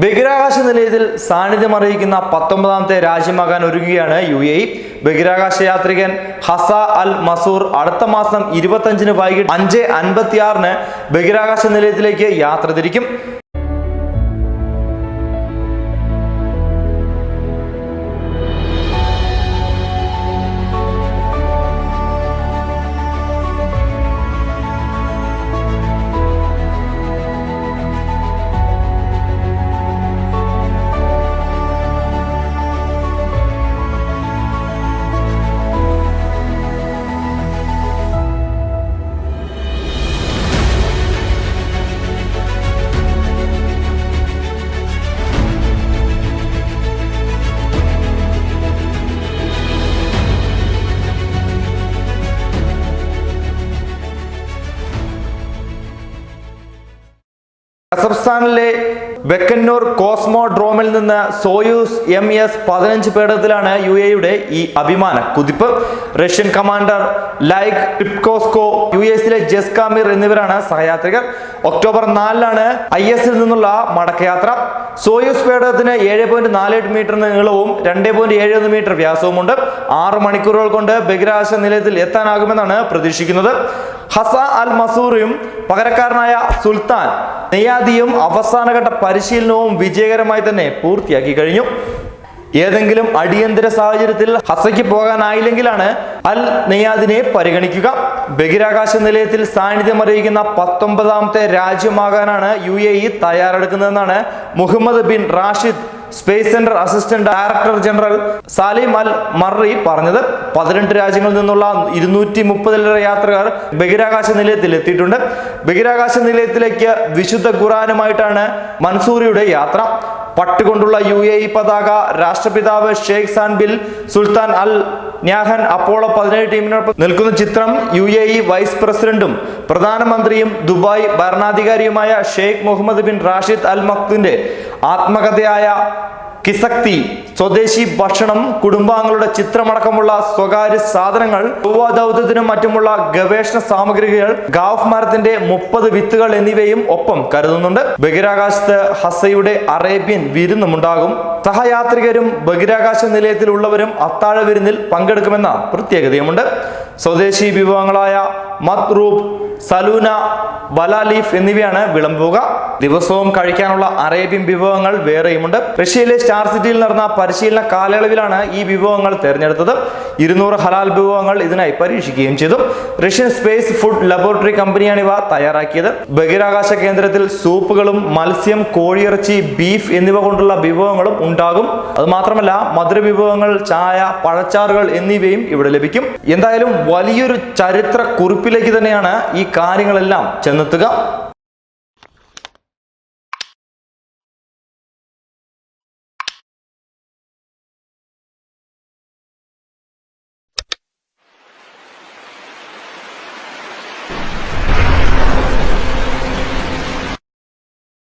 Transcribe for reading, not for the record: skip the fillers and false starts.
ബഹിരാകാശ നിലയത്തിൽ സാന്നിധ്യം അറിയിക്കുന്ന 19ാമത്തെ രാജ്യമാകാൻ ഒരുങ്ങുകയാണ് UAE. ബഹിരാകാശ യാത്രികൻ ഹസ അൽ മസൂർ അടുത്ത മാസം 25-ന് വൈകിട്ട് 5:56-ന് ബഹിരാകാശ നിലയത്തിലേക്ക് യാത്ര തിരിക്കും. കസബ്സ്ഥാനിലെ ബെക്കന്നൂർ കോസ്മോഡ്രോമിൽ നിന്ന് സോയൂസ് MS-15 പേടകത്തിലാണ് UAEയുടെ ഈ അഭിമാന കുതിപ്പ്. റഷ്യൻ കമാൻഡർ ലൈക് ടിപ്കോസ്കോ, US-ലെ ജെസ്കാമിർ എന്നിവരാണ് സഹയാത്രികർ. ഒക്ടോബർ 4-ലാണ് IS-ൽ നിന്നുള്ള മടക്കയാത്ര. സോയൂസ് പേടകത്തിന് 7.48 മീറ്റർ നീളവും 2.71 മീറ്റർ വ്യാസവുമുണ്ട്. 6 മണിക്കൂറുകൾ കൊണ്ട് ബഹിരാകാശ നിലയത്തിൽ എത്താനാകുമെന്നാണ് പ്രതീക്ഷിക്കുന്നത്. ഹസ അൽ മസൂറും പകരക്കാരനായ സുൽത്താൻ നെയ്യാദിയും അവസാനഘട്ട പരിശീലനവും വിജയകരമായി തന്നെ പൂർത്തിയാക്കി കഴിഞ്ഞു. ഏതെങ്കിലും അടിയന്തര സാഹചര്യത്തിൽ ഹസയ്ക്ക് പോകാനായില്ലെങ്കിലാണ് അൽ നെയ്യാദിനെ പരിഗണിക്കുക. ബഹിരാകാശ നിലയത്തിൽ സാന്നിധ്യം അറിയിക്കുന്ന 19ാമത്തെ രാജ്യമാകാനാണ് UAE തയ്യാറെടുക്കുന്നതെന്നാണ് Mohammed bin Rashid Space Centre assistant director general Salim Al Marri പറഞ്ഞത്. 18 രാജ്യങ്ങളിൽ നിന്നുള്ള 230-ലേറെ യാത്രികർ ബഹിരാകാശ നിലയത്തിൽ എത്തിയിട്ടുണ്ട്. ബഹിരാകാശ നിലയത്തിലേക്ക് വിശുദ്ധ ഖുർആനുമായിട്ടാണ് മൻസൂറിയുടെ യാത്ര. പട്ടുകൊണ്ടുള്ള UAE പതാക, രാഷ്ട്രപിതാവ് Sheikh Zayed bin Sultan Al Nahyan Apollo 17 ടീമിനൊപ്പം നിൽക്കുന്ന ചിത്രം UAE വൈസ് പ്രസിഡന്റും പ്രധാനമന്ത്രിയും ദുബായ് ഭരണാധികാരിയുമായ Sheikh Mohammed bin Rashid Al മക്തുവിന്റെ ആത്മകഥയായ കിസക്തി, സ്വദേശി ഭക്ഷണം, കുടുംബാംഗങ്ങളുടെ ചിത്രമടക്കമുള്ള സ്വകാര്യ സാധനങ്ങൾ, ചൊവ്വ ദൗത്യത്തിനും മറ്റുമുള്ള ഗവേഷണ സാമഗ്രികൾ, ഗാഫ് മരത്തിന്റെ 30 വിത്തുകൾ എന്നിവയും ഒപ്പം കരുതുന്നുണ്ട്. ബഹിരാകാശത്ത് ഹസയുടെ അറേബ്യൻ വിരുന്നുമുണ്ടാകും. സഹയാത്രികരും ബഹിരാകാശ നിലയത്തിലുള്ളവരും അത്താഴ വിരുന്നിൽ പങ്കെടുക്കുമെന്ന പ്രത്യേകതയുമുണ്ട്. സ്വദേശി വിഭവങ്ങളായ മത്റൂബ്, സലൂന, ബലാലീഫ് എന്നിവയാണ് വിളമ്പുക. ദിവസവും കഴിക്കാനുള്ള അറേബ്യൻ വിഭവങ്ങൾ വേറെയുമുണ്ട്. റഷ്യയിലെ സ്റ്റാർ സിറ്റിയിൽ നടന്ന പരിശീലന കാലയളവിലാണ് ഈ വിഭവങ്ങൾ തിരഞ്ഞെടുത്തത്. 200 ഹലാൽ വിഭവങ്ങൾ ഇതിനായി പരീക്ഷിക്കുകയും ചെയ്തു. റഷ്യൻ സ്പേസ് ഫുഡ് ലബോറട്ടറി കമ്പനിയാണ് ഇവ തയ്യാറാക്കിയത്. ബഹിരാകാശ കേന്ദ്രത്തിൽ സൂപ്പുകളും മത്സ്യം, കോഴിയിറച്ചി, ബീഫ് എന്നിവ കൊണ്ടുള്ള വിഭവങ്ങളും ഉണ്ടാകും. അത് മാത്രമല്ല മധുര വിഭവങ്ങൾ, ചായ, പഴച്ചാറുകൾ എന്നിവയും ഇവിടെ ലഭിക്കും. എന്തായാലും വലിയൊരു ചരിത്ര കുറിപ്പിലേക്ക് തന്നെയാണ് ഈ കാര്യങ്ങളെല്ലാം ചെന്നെത്തുക.